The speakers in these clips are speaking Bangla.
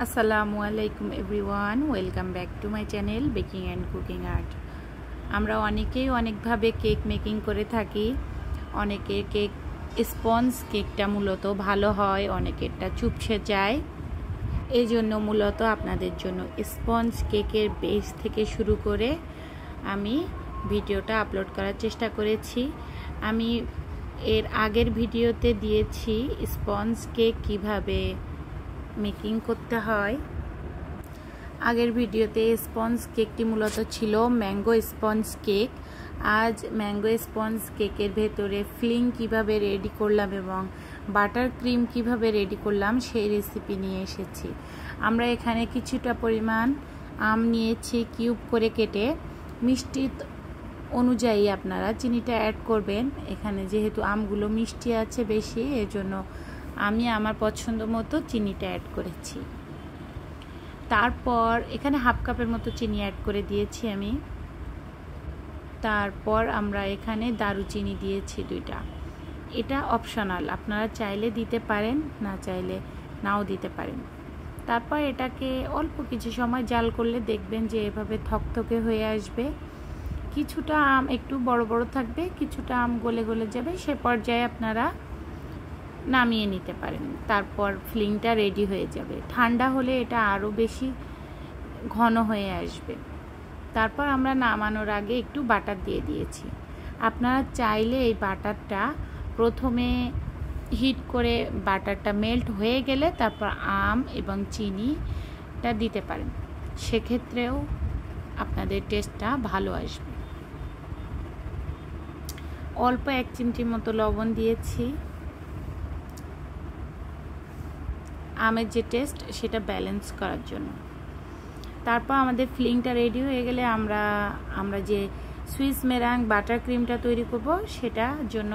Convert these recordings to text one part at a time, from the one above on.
আসসালামু আলাইকুম everyone, welcome back to my channel baking and cooking art. আমরা অনেকেই অনেকভাবে কেক মেকিং করে থাকি। অনেকের কেক স্পঞ্জ কেকটা মূলত ভালো হয়, অনেকেরটা চুপসে যায়। এই জন্য মূলত আপনাদের জন্য স্পঞ্জ কেকের বেস থেকে শুরু করে আমি ভিডিওটা আপলোড করার চেষ্টা করেছি। আমি এর আগের ভিডিওতে দিয়েছি স্পঞ্জ কেক কিভাবে মেকিং করতে হয়। আগের ভিডিওতে স্পঞ্জ কেকটি মূলত ছিল ম্যাঙ্গো স্পঞ্জ কেক। আজ ম্যাঙ্গো স্পঞ্জ কেকের ভেতরে ফিলিং কিভাবে রেডি করলাম এবং বাটার ক্রিম কিভাবে রেডি করলাম সেই রেসিপি নিয়ে এসেছি। আমরা এখানে কিছুটা পরিমাণ আম নিয়েছি কিউব করে কেটে। মিষ্টি অনুযায়ী আপনারা চিনিটা অ্যাড করবেন। এখানে যেহেতু আমগুলো মিষ্টি আছে বেশি, এজন্য আমি আমার পছন্দ মতো চিনিটা অ্যাড করেছি। তারপর এখানে হাফ কাপের মতো চিনি অ্যাড করে দিয়েছি আমি। তারপর আমরা এখানে দারুচিনি দিয়েছি 2টা। এটা অপশনাল, আপনারা চাইলে দিতে পারেন, না চাইলে নাও দিতে পারেন। তারপর এটাকে অল্প কিছু সময় জাল করলে দেখবেন যে এভাবে থকথকে হয়ে আসবে। কিছুটা আম একটু বড় বড় থাকবে, কিছুটা আম গলে গলে যাবে। সে পর্যায়ে আপনারা নামিয়ে নিতে পারেন। তারপর ফিলিংটা রেডি হয়ে যাবে। ঠান্ডা হলে এটা আরও বেশি ঘন হয়ে আসবে। তারপর আমরা নামানোর আগে একটু বাটার দিয়ে দিয়েছি। আপনারা চাইলে এই বাটারটা প্রথমে হিট করে বাটারটা মেল্ট হয়ে গেলে তারপর আম এবং চিনিটা দিতে পারেন, সেক্ষেত্রেও আপনাদের টেস্টটা ভালো আসবে। অল্প 1 চিমটি মতো লবণ দিয়েছি, আমের যে টেস্ট সেটা ব্যালেন্স করার জন্য। তারপর আমাদের ফিলিংটা রেডি হয়ে গেলে আমরা যে সুইস মেরাং বাটার ক্রিমটা তৈরি করব সেটার জন্য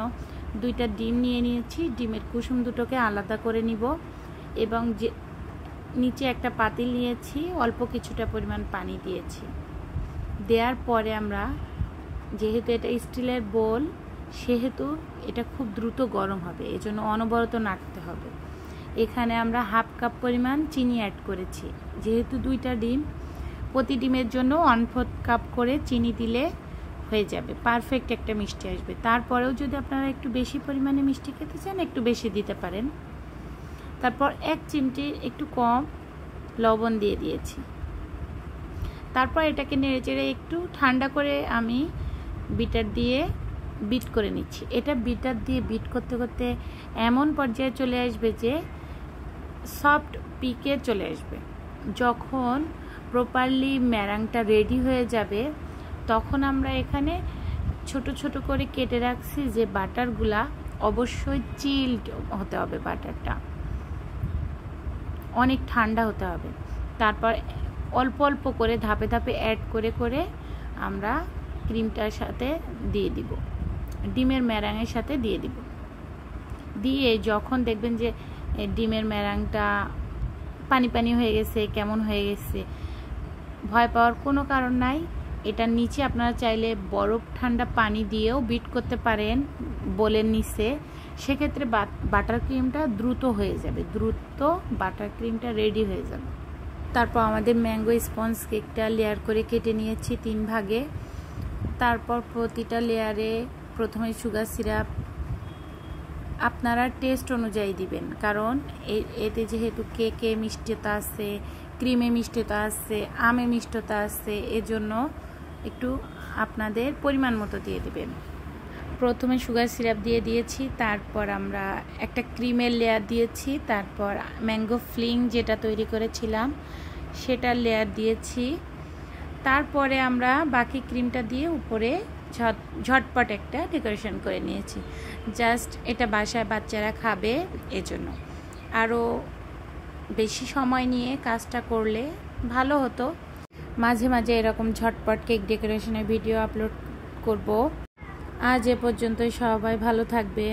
2টা ডিম নিয়ে নিয়েছি। ডিমের কুসুম দুটোকে আলাদা করে নিব এবং যে নিচে একটা পাতিল নিয়েছি, অল্প কিছুটা পরিমাণ পানি দিয়েছি। দেওয়ার পরে আমরা, যেহেতু এটা স্টিলের বোল, সেহেতু এটা খুব দ্রুত গরম হবে, এজন্য অনবরত নাড়তে হবে। এখানে আমরা হাফ কাপ পরিমাণ চিনি অ্যাড করেছি। যেহেতু 2টা ডিম, প্রতি ডিমের জন্য 1/4 কাপ করে চিনি দিলে হয়ে যাবে, পারফেক্ট একটা মিষ্টি আসবে। তারপরেও যদি আপনারা একটু বেশি পরিমাণে মিষ্টি খেতে চান একটু বেশি দিতে পারেন। তারপর 1 চিমটি একটু কম লবণ দিয়ে দিয়েছি। তারপর এটাকে নেড়েচেড়ে একটু ঠান্ডা করে আমি বিটার দিয়ে বিট করে নিচ্ছি। এটা বিটার দিয়ে বিট করতে করতে এমন পর্যায়ে চলে আসবে যে সফট পিকে চলে আসবে। যখন প্রপারলি ম্যারাংটা রেডি হয়ে যাবে তখন আমরা এখানে ছোট ছোট করে কেটে রাখছি যে বাটারগুলা, অবশ্যই চিল্ড হতে হবে, বাটারটা অনেক ঠান্ডা হতে হবে। তারপর অল্প অল্প করে ধাপে ধাপে অ্যাড করে করে আমরা ক্রিমটার সাথে দিয়ে দিব, ডিমের ম্যারাঙের সাথে দিয়ে দিব। দিয়ে যখন দেখবেন যে ডিমের ম্যারাংটা পানি পানি হয়ে গেছে, কেমন হয়ে গেছে, ভয় পাওয়ার কোনো কারণ নাই। এটার নিচে আপনারা চাইলে বরফ ঠান্ডা পানি দিয়েও বিট করতে পারেন বোলের নিচে, সেক্ষেত্রে বাটার ক্রিমটা দ্রুত হয়ে যাবে, দ্রুত বাটার ক্রিমটা রেডি হয়ে যাবে। তারপর আমাদের ম্যাঙ্গো স্পঞ্জ কেকটা লেয়ার করে কেটে নিয়েছি 3 ভাগে। তারপর প্রতিটা লেয়ারে প্রথমে সুগার সিরাপ আপনারা টেস্ট অনুযায়ী দিবেন, কারণ এতে যেহেতু কেকে মিষ্টতা আছে, ক্রিমে মিষ্টতা আছে, আমে মিষ্টতা আছে, এজন্য একটু আপনাদের পরিমাণ মতো দিয়ে দিবেন। প্রথমে সুগার সিরাপ দিয়ে দিয়েছি, তারপর আমরা একটা ক্রিমের লেয়ার দিয়েছি, তারপর ম্যাঙ্গো ফিলিং যেটা তৈরি করেছিলাম সেটার লেয়ার দিয়েছি। তারপরে আমরা বাকি ক্রিমটা দিয়ে উপরে ঝটপট একটা ডেকোরেশন করে নিয়েছি। জাস্ট এটা বাসায় বাচ্চারা খাবে, এজন্য। আরও বেশি সময় নিয়ে কাজটা করলে ভালো হতো। মাঝে মাঝে এরকম ঝটপট কেক ডেকোরেশনের ভিডিও আপলোড করব। আজ এ পর্যন্তই, সবাই ভালো থাকবে।